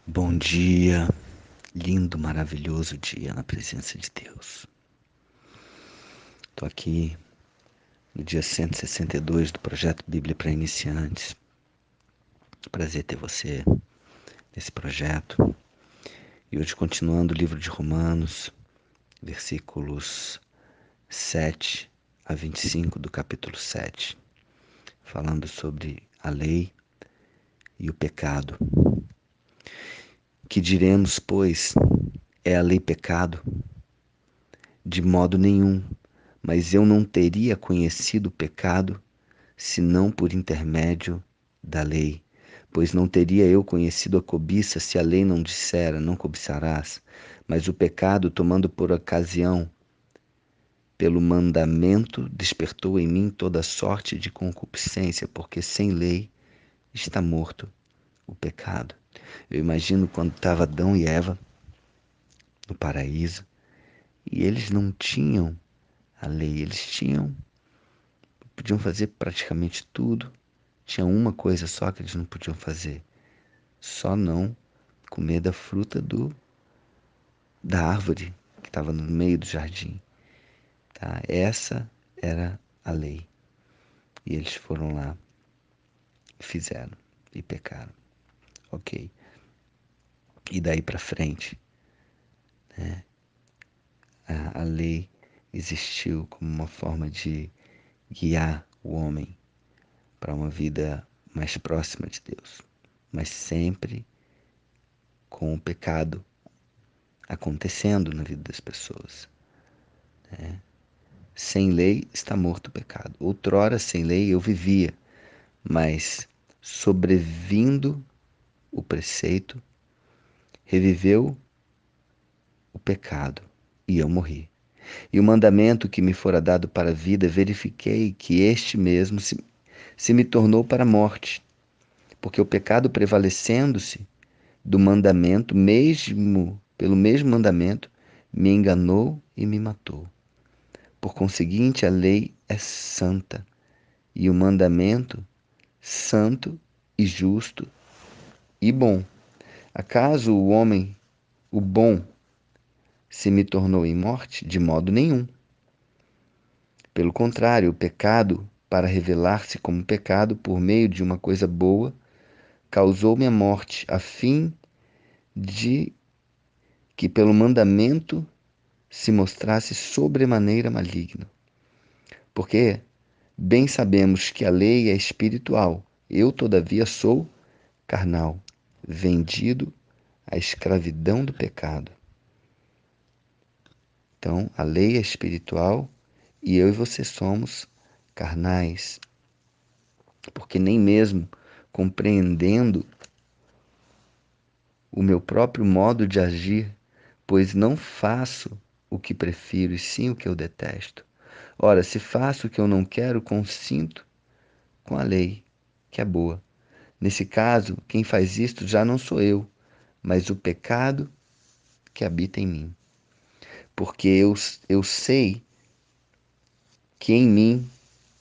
Bom dia, lindo, maravilhoso dia na presença de Deus. Estou aqui no dia 162 do projeto Bíblia para Iniciantes. Prazer ter você nesse projeto. E hoje continuando o livro de Romanos, versículos 7 a 25 do capítulo 7, falando sobre a lei e o pecado. Que diremos, pois, é a lei pecado? De modo nenhum, mas eu não teria conhecido o pecado senão por intermédio da lei. Pois não teria eu conhecido a cobiça se a lei não dissera, não cobiçarás. Mas o pecado, tomando por ocasião pelo mandamento, despertou em mim toda sorte de concupiscência, porque sem lei está morto o pecado. Eu imagino quando estava Adão e Eva no paraíso e eles não tinham a lei, podiam fazer praticamente tudo. Tinha uma coisa só que eles não podiam fazer: só não comer da fruta da árvore que estava no meio do jardim. Tá? Essa era a lei. E eles foram lá, fizeram e pecaram. Ok. E daí para frente, a lei existiu como uma forma de guiar o homem para uma vida mais próxima de Deus, mas sempre com o pecado acontecendo na vida das pessoas. Sem lei está morto o pecado. Outrora, sem lei, eu vivia, mas sobrevindo o preceito, reviveu o pecado e eu morri. E o mandamento que me fora dado para a vida, verifiquei que este mesmo se me tornou para a morte, porque o pecado prevalecendo-se do mandamento, mesmo pelo mesmo mandamento, me enganou e me matou. Por conseguinte, a lei é santa e o mandamento santo e justo e bom. Acaso o homem, o bom, se me tornou em morte? De modo nenhum. Pelo contrário, o pecado, para revelar-se como pecado por meio de uma coisa boa, causou-me a morte, a fim de que pelo mandamento se mostrasse sobremaneira maligno. Porque bem sabemos que a lei é espiritual, eu, todavia, sou carnal, vendido à escravidão do pecado. Então, a lei é espiritual e eu e você somos carnais, porque nem mesmo compreendendo o meu próprio modo de agir, pois não faço o que prefiro e sim o que eu detesto. Ora, se faço o que eu não quero, consinto com a lei, que é boa. Nesse caso, quem faz isto já não sou eu, mas o pecado que habita em mim. Porque eu sei que em mim,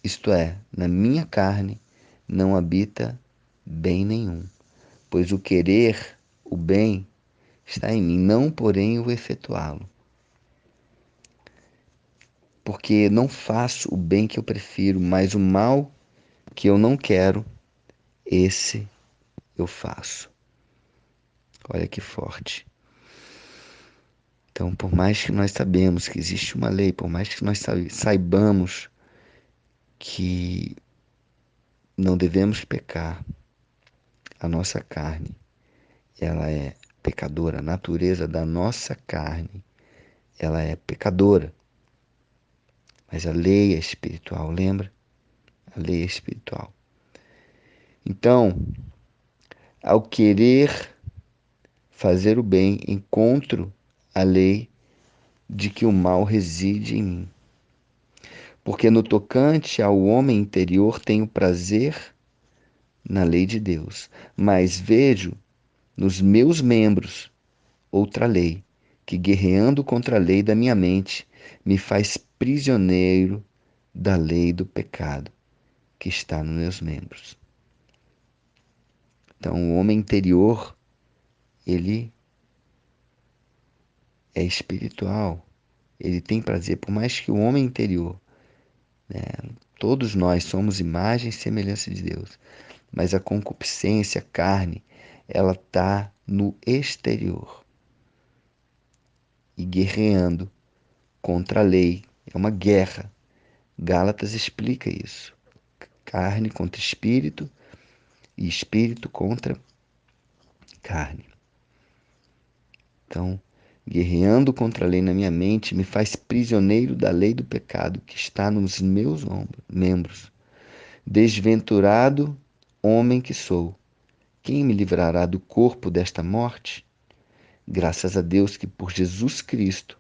isto é, na minha carne, não habita bem nenhum. Pois o querer o bem está em mim, não porém o efetuá-lo. Porque não faço o bem que eu prefiro, mas o mal que eu não quero, esse eu faço. Olha que forte. Então, por mais que nós sabemos que existe uma lei, por mais que nós saibamos que não devemos pecar, a nossa carne, ela é pecadora, a natureza da nossa carne, ela é pecadora. Mas a lei é espiritual, lembra? A lei é espiritual. Então, ao querer fazer o bem, encontro a lei de que o mal reside em mim. Porque no tocante ao homem interior tenho prazer na lei de Deus, mas vejo nos meus membros outra lei, que guerreando contra a lei da minha mente, me faz prisioneiro da lei do pecado que está nos meus membros. Então, o homem interior, ele é espiritual. Ele tem prazer, por mais que o homem interior, né, todos nós somos imagem e semelhança de Deus, mas a concupiscência, a carne, ela está no exterior e guerreando contra a lei. É uma guerra. Gálatas explica isso. Carne contra espírito e espírito contra carne. Então, guerreando contra a lei na minha mente me faz prisioneiro da lei do pecado que está nos meus membros. Desventurado homem que sou, quem me livrará do corpo desta morte? Graças a Deus que por Jesus Cristo,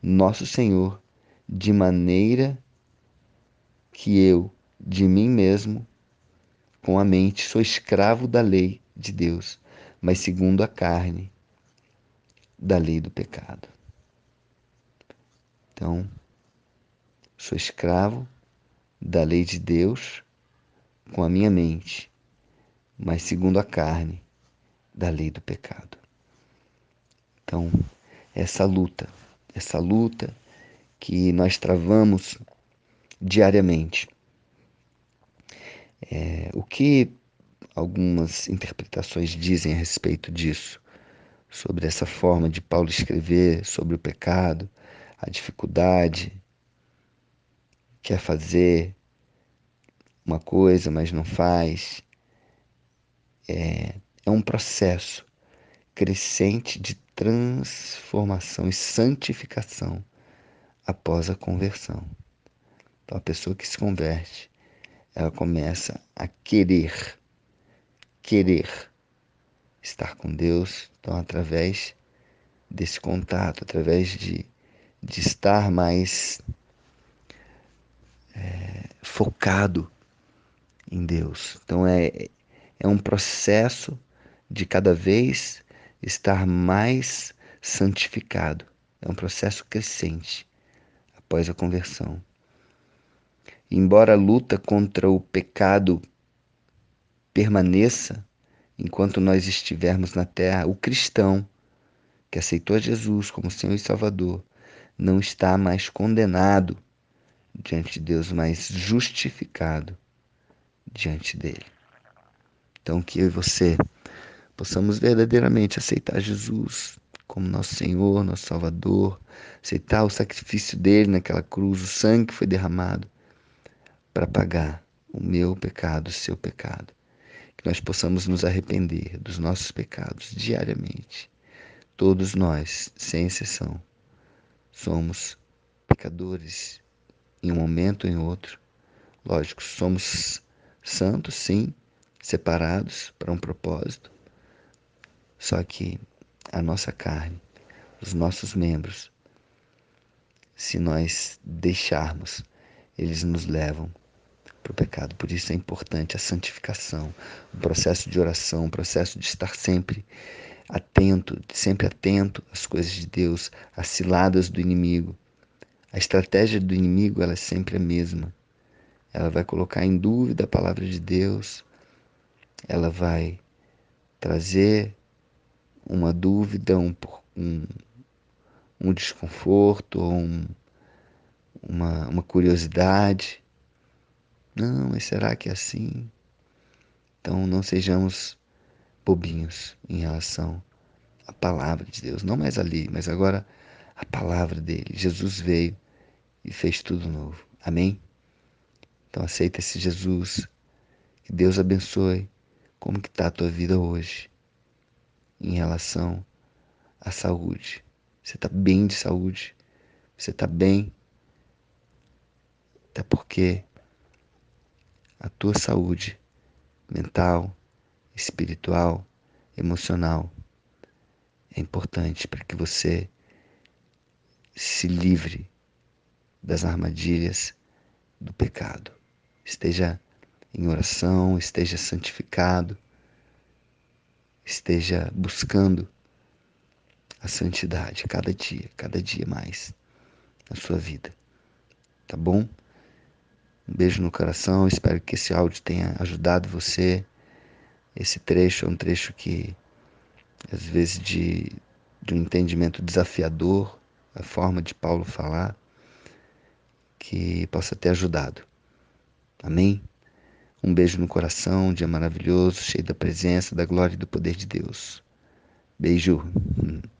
nosso Senhor, de maneira que eu, de mim mesmo, com a mente, sou escravo da lei de Deus, mas segundo a carne, da lei do pecado. Então, sou escravo da lei de Deus com a minha mente, mas segundo a carne, da lei do pecado. Então, essa luta que nós travamos diariamente. O que algumas interpretações dizem a respeito disso, sobre essa forma de Paulo escrever sobre o pecado, a dificuldade, quer fazer uma coisa, mas não faz. É um processo crescente de transformação e santificação após a conversão. Então, a pessoa que se converte, ela começa a querer estar com Deus. Então, através desse contato, através de estar mais focado em Deus. Então, é um processo de cada vez estar mais santificado. É um processo crescente após a conversão. Embora a luta contra o pecado permaneça enquanto nós estivermos na terra, o cristão que aceitou Jesus como Senhor e Salvador não está mais condenado diante de Deus, mas justificado diante dele. Então, que eu e você possamos verdadeiramente aceitar Jesus como nosso Senhor, nosso Salvador, aceitar o sacrifício dele naquela cruz, o sangue que foi derramado para pagar o meu pecado, o seu pecado. Que nós possamos nos arrepender dos nossos pecados diariamente. Todos nós, sem exceção, somos pecadores em um momento ou em outro. Lógico, somos santos, sim, separados para um propósito. Só que a nossa carne, os nossos membros, se nós deixarmos, eles nos levam para o pecado. Por isso é importante a santificação, o processo de oração, o processo de estar sempre atento às coisas de Deus, às ciladas do inimigo. A estratégia do inimigo ela é sempre a mesma. Ela vai colocar em dúvida a palavra de Deus, ela vai trazer uma dúvida, um desconforto, uma curiosidade. Não, mas será que é assim? Então não sejamos bobinhos em relação à palavra de Deus. Não mais ali, mas agora a palavra dele. Jesus veio e fez tudo novo. Amém? Então aceita esse Jesus. Que Deus abençoe. Como que está a tua vida hoje em relação à saúde? Você está bem de saúde? Você está bem? Até porque a tua saúde mental, espiritual, emocional é importante para que você se livre das armadilhas do pecado. Esteja em oração, esteja santificado, esteja buscando a santidade cada dia mais na sua vida. Tá bom? Um beijo no coração, espero que esse áudio tenha ajudado você. Esse trecho é um trecho que às vezes de um entendimento desafiador, a forma de Paulo falar, que possa ter ajudado. Amém? Um beijo no coração, um dia maravilhoso, cheio da presença, da glória e do poder de Deus. Beijo.